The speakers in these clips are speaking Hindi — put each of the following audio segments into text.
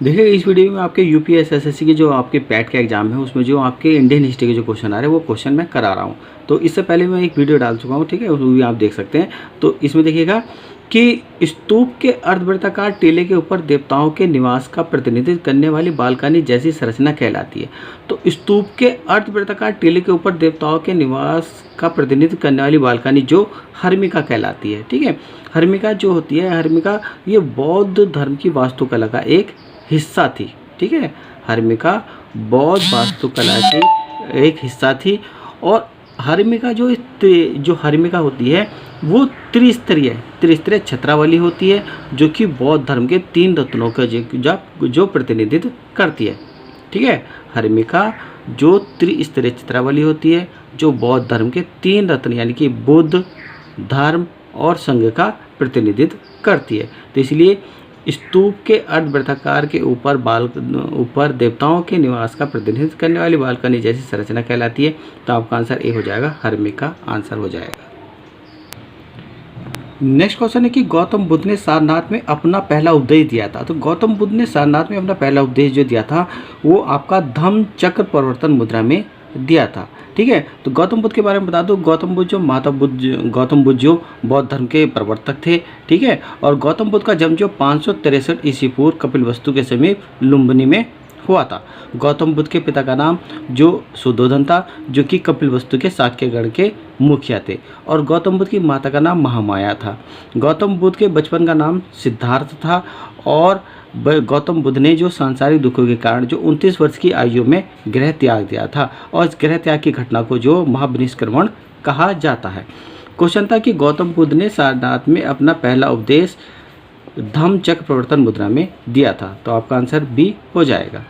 देखिए इस वीडियो में आपके यूपीएसएसएससी के जो आपके पैट का एग्जाम है उसमें जो आपके इंडियन हिस्ट्री के जो क्वेश्चन आ रहे हैं वो क्वेश्चन मैं करा रहा हूँ। तो इससे पहले मैं एक वीडियो डाल चुका हूँ, ठीक है, वो भी आप देख सकते हैं। तो इसमें देखिएगा कि स्तूप के अर्धवृत्ताकार टीले के ऊपर देवताओं के निवास का प्रतिनिधित्व करने वाली बालकनी जैसी संरचना कहलाती है। तो स्तूप के अर्धवृत्ताकार टीले के ऊपर देवताओं के निवास का प्रतिनिधित्व करने वाली बालकनी जो हर्मिका कहलाती है, ठीक है। हर्मिका जो होती है, हर्मिका ये बौद्ध धर्म की वास्तुकला का एक हिस्सा थी, ठीक है। हर्मिका बौद्ध वास्तुकला की एक हिस्सा थी। और हर्मिका जो हर्मिका होती है वो त्रिस्तरीय छत्रावली होती है, जो कि बौद्ध धर्म के 3 रत्नों का जो प्रतिनिधित्व करती है, ठीक है। हर्मिका जो त्रिस्तरीय छत्रावली होती है, जो बौद्ध धर्म के 3 रत्न यानी कि बुद्ध, धर्म और संघ का प्रतिनिधित्व करती है। तो इसलिए स्तूप के अर्धवृत्ताकार के ऊपर देवताओं के निवास का प्रतिनिधित्व करने वाली बालकनी जैसी संरचना कहलाती है। तो आपका आंसर ए हो जाएगा, हर्मिका आंसर हो जाएगा। नेक्स्ट क्वेश्चन है कि गौतम बुद्ध ने सारनाथ में अपना पहला उपदेश दिया था। तो गौतम बुद्ध ने सारनाथ में अपना पहला उपदेश जो दिया था वो आपका धम्म चक्र प्रवर्तन मुद्रा में दिया था, ठीक है। तो गौतम बुद्ध के बारे में बता दो, गौतम बुद्ध जो बौद्ध धर्म के प्रवर्तक थे, ठीक है। और गौतम बुद्ध का जन्म जो 563 ईस्वी पूर्व कपिलवस्तु के समीप लुम्बिनी में हुआ था। गौतम बुद्ध के पिता का नाम जो सुद्धोधन था, जो कि कपिलवस्तु के शाक्यगण के मुखिया थे। और गौतम बुद्ध की माता का नाम महामाया था। गौतम बुद्ध के बचपन का नाम सिद्धार्थ था। और गौतम बुद्ध ने जो सांसारिक दुखों के कारण जो 29 वर्ष की आयु में गृह त्याग दिया था, और इस गृह त्याग की घटना को जो महाविनिष्क्रमण कहा जाता है। क्वेश्चन था कि गौतम बुद्ध ने सारनाथ में अपना पहला उपदेश धम्म चक्र प्रवर्तन मुद्रा में दिया था। तो आपका आंसर बी हो जाएगा।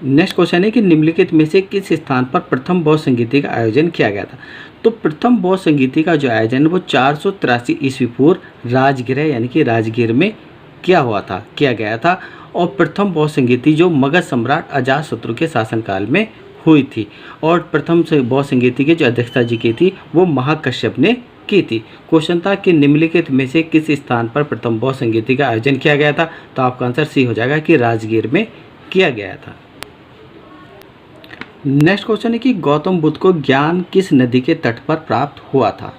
नेक्स्ट क्वेश्चन है कि निम्नलिखित में से किस स्थान पर प्रथम बौद्ध संगीति का आयोजन किया गया था। तो प्रथम बौद्ध संगीति का जो आयोजन वो 483 ईस्वी पूर्व राजगृह यानी कि राजगीर में किया गया था। और प्रथम बौद्ध संगीति जो मगध सम्राट अजातशत्रु के शासनकाल में हुई थी। और प्रथम बौद्ध संगीति की जो अध्यक्षता जी की थी वो महाकश्यप ने की थी। क्वेश्चन था कि निम्नलिखित में से किस स्थान पर प्रथम बौद्ध संगीति का आयोजन किया गया था। तो आपका आंसर सी हो जाएगा कि राजगीर में किया गया था। नेक्स्ट क्वेश्चन है कि गौतम बुद्ध को ज्ञान किस नदी के तट पर प्राप्त हुआ था।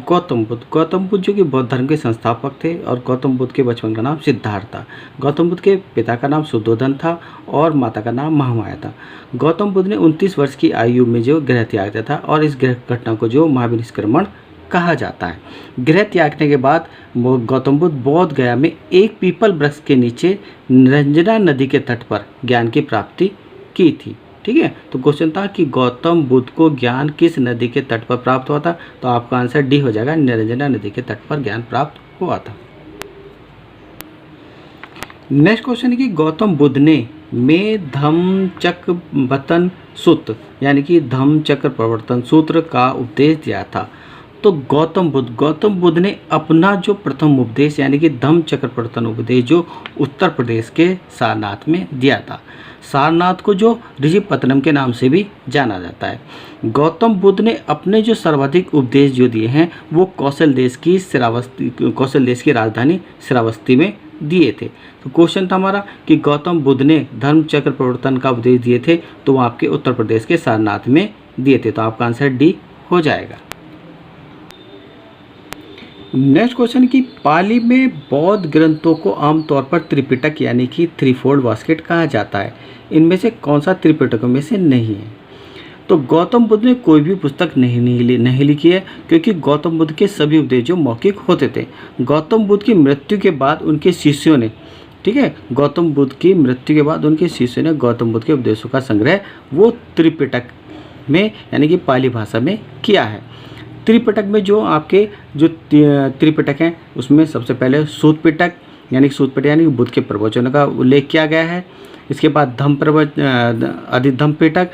गौतम बुद्ध जो कि बौद्ध धर्म के संस्थापक थे। और गौतम बुद्ध के बचपन का नाम सिद्धार्थ था। गौतम बुद्ध के पिता का नाम शुद्धोधन था और माता का नाम महामाया था। गौतम बुद्ध ने 29 वर्ष की आयु में जो गृह त्याग दिया था, और इस गृह घटना को जो महाविनिष्क्रमण कहा जाता है। गृह त्यागने के बाद गौतम बुद्ध बोध गया में एक पीपल वृक्ष के नीचे निरंजना नदी के तट पर ज्ञान की प्राप्ति की थी, ठीक है। तो क्वेश्चन था कि गौतम बुद्ध को ज्ञान किस नदी के तट पर प्राप्त हुआ था। तो आपका आंसर डी हो जाएगा, निरंजना नदी के तट पर ज्ञान प्राप्त हुआ था। नेक्स्ट क्वेश्चन है कि गौतम बुद्ध ने धम्म चक्र प्रवर्तन सूत्र यानी कि धम्म चक्र प्रवर्तन सूत्र का उपदेश दिया था। तो गौतम बुद्ध ने अपना जो प्रथम उपदेश यानी कि धम्म चक्र प्रवर्तन उपदेश जो उत्तर प्रदेश के सारनाथ में दिया था। सारनाथ को जो ऋषिपत्तनम के नाम से भी जाना जाता है। गौतम बुद्ध ने अपने जो सर्वाधिक उपदेश जो दिए हैं वो कौशल देश की राजधानी श्रावस्ती में दिए थे। तो क्वेश्चन था हमारा कि गौतम बुद्ध ने धर्म चक्र प्रवर्तन का उपदेश दिए थे, तो वो आपके उत्तर प्रदेश के सारनाथ में दिए थे। तो आपका आंसर डी हो जाएगा। नेक्स्ट क्वेश्चन की पाली में बौद्ध ग्रंथों को आमतौर पर त्रिपिटक यानी कि 3-fold बास्केट कहा जाता है। इनमें से कौन सा त्रिपिटकों में से नहीं है। तो गौतम बुद्ध ने कोई भी पुस्तक नहीं लिखी है, क्योंकि गौतम बुद्ध के सभी उपदेश जो मौखिक होते थे। गौतम बुद्ध की मृत्यु के बाद उनके शिष्यों ने, ठीक है, गौतम बुद्ध की मृत्यु के बाद उनके शिष्यों ने गौतम बुद्ध के उपदेशों का संग्रह वो त्रिपिटक में यानी कि पाली भाषा में किया है। त्रिपिटक में जो आपके जो त्रिपिटक हैं उसमें सबसे पहले सूत पिटक यानी कि बुद्ध के प्रवचनों का उल्लेख किया गया है। इसके बाद अधिधम्म पिटक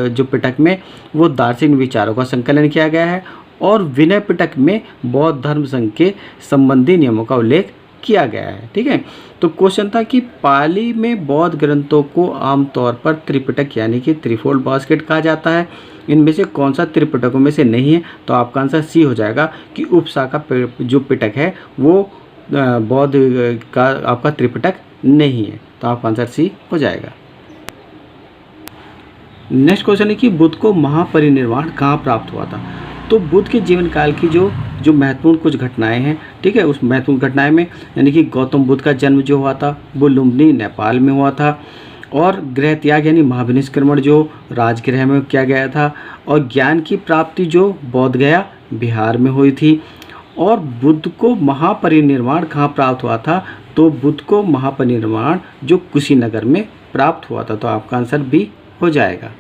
जो पिटक में वो दार्शनिक विचारों का संकलन किया गया है। और विनय पिटक में बौद्ध धर्म संघ के संबंधी नियमों का उल्लेख किया गया है, ठीक है। तो क्वेश्चन था कि पाली में बौद्ध ग्रंथों को आमतौर पर त्रिपिटक यानी कि 3-fold बास्केट कहा जाता है। इनमें से कौन सा त्रिपिटकों में से नहीं है। तो आपका आंसर सी हो जाएगा कि उपशाखा जो पिटक है वो बौद्ध का आपका त्रिपिटक नहीं है। तो आपका आंसर सी हो जाएगा। नेक्स्ट क्वेश्चन है कि बुद्ध को महापरिनिर्वाण कहाँ प्राप्त हुआ था। तो बुद्ध के जीवन काल की जो जो महत्वपूर्ण कुछ घटनाएं हैं, ठीक है, उस महत्वपूर्ण घटनाएं में यानी कि गौतम बुद्ध का जन्म जो हुआ था वो लुम्बिनी नेपाल में हुआ था, और गृह त्याग यानी महाविनिष्क्रमण जो राजगृह में किया गया था, और ज्ञान की प्राप्ति जो बोध गया बिहार में हुई थी। और बुद्ध को महापरिनिर्वाण कहाँ प्राप्त हुआ था। तो बुद्ध को महापरिनिर्वाण जो कुशीनगर में प्राप्त हुआ था। तो आपका आंसर बी हो जाएगा।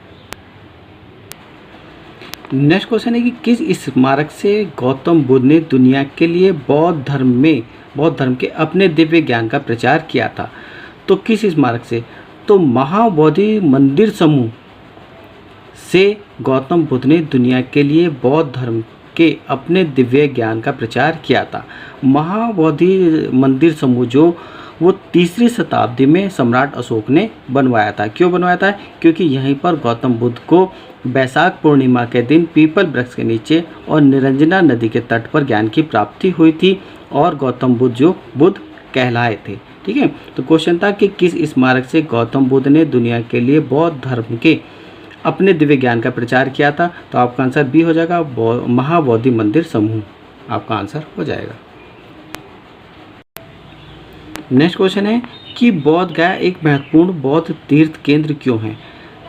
नेक्स्ट क्वेश्चन है कि किस स्मारक से गौतम बुद्ध ने दुनिया के लिए बौद्ध धर्म के अपने दिव्य ज्ञान का प्रचार किया था। तो किस स्मारक से। तो महाबोधि मंदिर समूह से गौतम बुद्ध ने दुनिया के लिए बौद्ध धर्म के अपने दिव्य ज्ञान का प्रचार किया था। महाबोधि मंदिर समूह जो वो 3री शताब्दी में सम्राट अशोक ने बनवाया था। क्यों बनवाया था। क्योंकि यहीं पर गौतम बुद्ध को बैसाख पूर्णिमा के दिन पीपल वृक्ष के नीचे और निरंजना नदी के तट पर ज्ञान की प्राप्ति हुई थी, और गौतम बुद्ध जो बुद्ध कहलाए थे। ठीक है, तो क्वेश्चन था कि किस स्मारक से गौतम बुद्ध ने दुनिया के लिए बौद्ध धर्म के अपने दिव्य ज्ञान का प्रचार किया था। तो आपका आंसर बी हो जाएगा, महाबोधि मंदिर समूह आपका आंसर हो जाएगा। नेक्स्ट क्वेश्चन है कि बोध गया एक महत्वपूर्ण बौद्ध तीर्थ केंद्र क्यों है।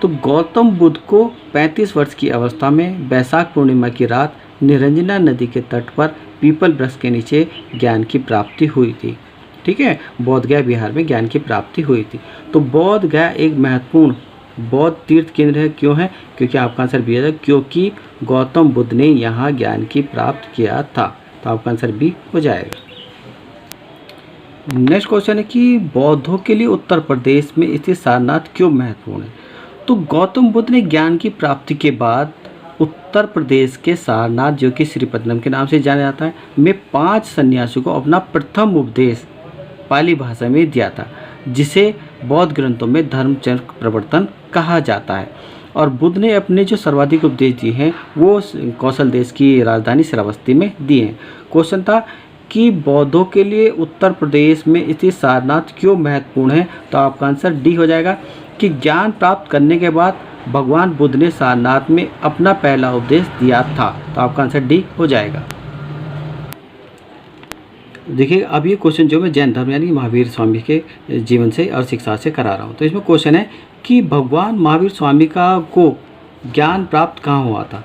तो गौतम बुद्ध को 35 वर्ष की अवस्था में बैसाख पूर्णिमा की रात निरंजना नदी के तट पर पीपल वृक्ष के नीचे ज्ञान की प्राप्ति हुई थी। ठीक है, बोध गया बिहार में ज्ञान की प्राप्ति हुई थी। तो बोध गया एक महत्वपूर्ण बौद्ध तीर्थ केंद्र है। क्यों है। क्योंकि आपका आंसर बी है, क्योंकि गौतम बुद्ध ने यहाँ ज्ञान की प्राप्त किया था। तो आपका आंसर बी हो जाएगा। नेक्स्ट क्वेश्चन है कि बौद्धों के लिए उत्तर प्रदेश में स्थित सारनाथ क्यों महत्वपूर्ण है। तो गौतम बुद्ध ने ज्ञान की प्राप्ति के बाद उत्तर प्रदेश के सारनाथ जो कि श्रीपत्तनम के नाम से जाना जाता है में 5 सन्यासियों को अपना प्रथम उपदेश पाली भाषा में दिया था, जिसे बौद्ध ग्रंथों में धर्मचक्र प्रवर्तन कहा जाता है। और बुद्ध ने अपने जो सर्वाधिक उपदेश दिए हैं वो कौशल देश की राजधानी श्रावस्ती में दिए हैं। क्वेश्चन था कि बौद्धों के लिए उत्तर प्रदेश में स्थित सारनाथ क्यों महत्वपूर्ण है। तो आपका आंसर डी हो जाएगा कि ज्ञान प्राप्त करने के बाद भगवान बुद्ध ने सारनाथ में अपना पहला उपदेश दिया था। तो आपका आंसर डी हो जाएगा। देखिए, अब ये क्वेश्चन जो मैं जैन धर्म यानी महावीर स्वामी के जीवन से और शिक्षा से करा रहा हूँ। तो इसमें क्वेश्चन है कि भगवान महावीर स्वामी को ज्ञान प्राप्त कहाँ हुआ था।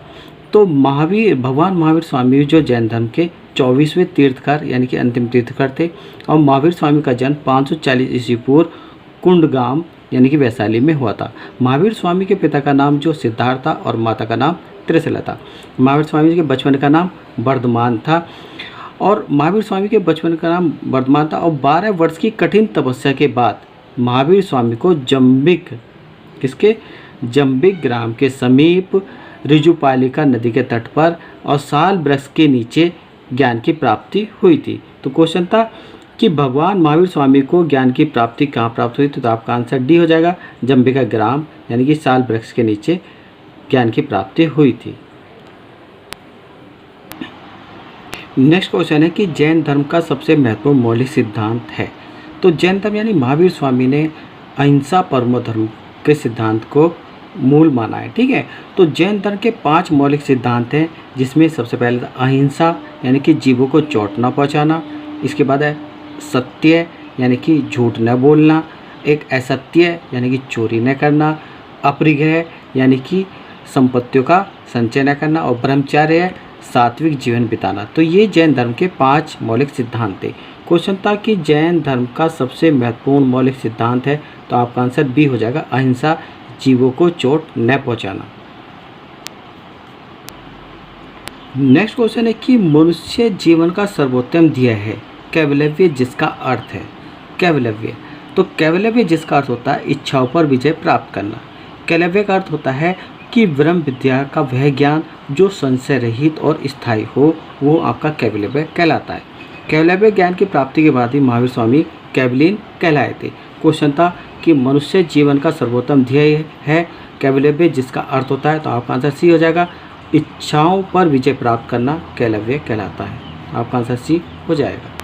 तो भगवान महावीर स्वामी जो जैन धर्म के 24वें तीर्थकर यानी कि अंतिम तीर्थकर थे, और महावीर स्वामी का जन्म 540 ईस्वी पूर्व कुंडगाम यानी कि वैशाली में हुआ था। महावीर स्वामी के पिता का नाम जो सिद्धार्थ था और माता का नाम त्रिशला था। महावीर स्वामी जी के बचपन का नाम वर्धमान था, और महावीर स्वामी के बचपन का नाम वर्धमान था। और 12 वर्ष की कठिन तपस्या के बाद महावीर स्वामी को जंबिक ग्राम के समीप ऋजुपालिका नदी के तट पर और साल वृक्ष के नीचे ज्ञान की प्राप्ति हुई थी। तो क्वेश्चन था कि भगवान महावीर स्वामी को ज्ञान की प्राप्ति कहाँ प्राप्त हुई थी। तो आपका आंसर डी हो जाएगा, जंबिका ग्राम यानी कि साल वृक्ष के नीचे ज्ञान की प्राप्ति हुई थी। नेक्स्ट क्वेश्चन है कि जैन धर्म का सबसे महत्वपूर्ण मौलिक सिद्धांत है। तो जैन धर्म यानी महावीर स्वामी ने अहिंसा परमो धर्म के सिद्धांत को मूल माना है। ठीक है, तो जैन धर्म के 5 मौलिक सिद्धांत हैं, जिसमें सबसे पहले अहिंसा यानी कि जीवों को चोट न पहुंचाना। इसके बाद है सत्य यानी कि झूठ न बोलना, एक असत्य यानी कि चोरी न करना, अपरिग्रह यानी कि संपत्तियों का संचय न करना, और ब्रह्मचर्य सात्विक जीवन बिताना। तो ये जैन धर्म के 5 मौलिक सिद्धांत थे। क्वेश्चन था कि जैन धर्म का सबसे महत्वपूर्ण मौलिक सिद्धांत है। तो आपका आंसर बी हो जाएगा, अहिंसा, जीवों को चोट न पहुंचाना। नेक्स्ट क्वेश्चन है कि मनुष्य जीवन का सर्वोत्तम ध्येय है कैवल्य, जिसका अर्थ है कैवल्य। तो कैवल्य जिसका अर्थ होता है इच्छाओं पर विजय प्राप्त करना। कैवल्य का अर्थ होता है कि ब्रह्म विद्या का वह ज्ञान जो संशय रहित और स्थायी हो, वो आपका कैवल्य कहलाता है। कैवल्य ज्ञान की प्राप्ति के बाद ही महावीर स्वामी कैवलीन कहलाए थे। क्वेश्चन था कि मनुष्य जीवन का सर्वोत्तम ध्येय है कैवल्य, जिसका अर्थ होता है। तो आपका आंसर सी हो जाएगा, इच्छाओं पर विजय प्राप्त करना कैवल्य कहलाता है। आपका आंसर सी हो जाएगा।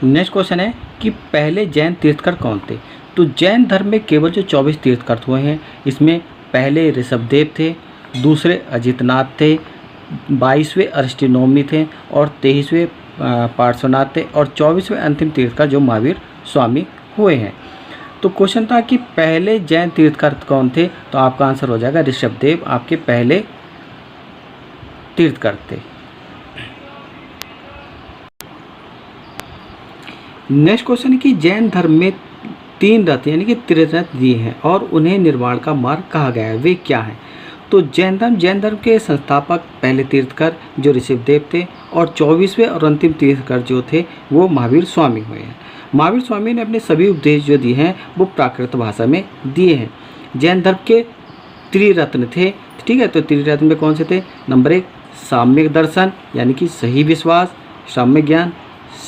नेक्स्ट क्वेश्चन है कि पहले जैन तीर्थकर कौन थे। तो जैन धर्म में केवल जो 24 तीर्थकर हुए हैं, इसमें पहले ऋषभदेव थे, दूसरे अजितनाथ थे, 22वें अरिस्टोनोमी थे और 23वें पार्श्वनाथ थे और 24वें अंतिम तीर्थकर जो महावीर स्वामी हुए हैं। तो क्वेश्चन था कि पहले जैन तीर्थकर कौन थे, तो आपका आंसर हो जाएगा ऋषभदेव आपके पहले तीर्थकर थे। नेक्स्ट क्वेश्चन है कि जैन धर्म में 3 रथ यानी कि त्रिरथ दिए हैं और उन्हें निर्वाण का मार्ग कहा गया है, वे क्या हैं। तो जैन धर्म के संस्थापक पहले तीर्थकर जो ऋषभदेव थे और 24वें और अंतिम तीर्थकर जो थे वो महावीर स्वामी हुए हैं। महावीर स्वामी ने अपने सभी उपदेश जो दिए हैं वो प्राकृत भाषा में दिए हैं। जैन धर्म के त्रिरत्न थे, ठीक है। तो त्रिरत्न में कौन से थे? नंबर 1 साम्यक दर्शन यानी कि सही विश्वास, साम्य ज्ञान,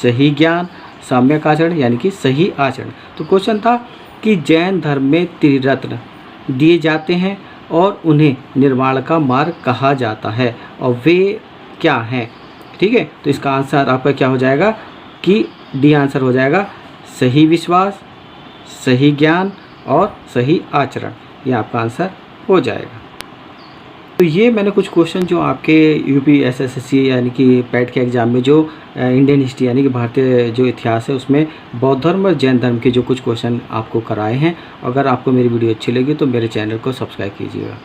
सही ज्ञान, साम्यक आचरण यानी कि सही आचरण। तो क्वेश्चन था कि जैन धर्म में त्रिरत्न दिए जाते हैं और उन्हें निर्वाण का मार्ग कहा जाता है और वे क्या हैं, ठीक है। तो इसका आंसर आपका क्या हो जाएगा कि डी आंसर हो जाएगा सही विश्वास, सही ज्ञान और सही आचरण, ये आपका आंसर हो जाएगा। तो ये मैंने कुछ क्वेश्चन जो आपके यूपी एसएससी यानी कि पैट के एग्ज़ाम में जो इंडियन हिस्ट्री यानी कि भारतीय जो इतिहास है उसमें बौद्ध धर्म और जैन धर्म के जो कुछ क्वेश्चन आपको कराए हैं। अगर आपको मेरी वीडियो अच्छी लगी तो मेरे चैनल को सब्सक्राइब कीजिएगा।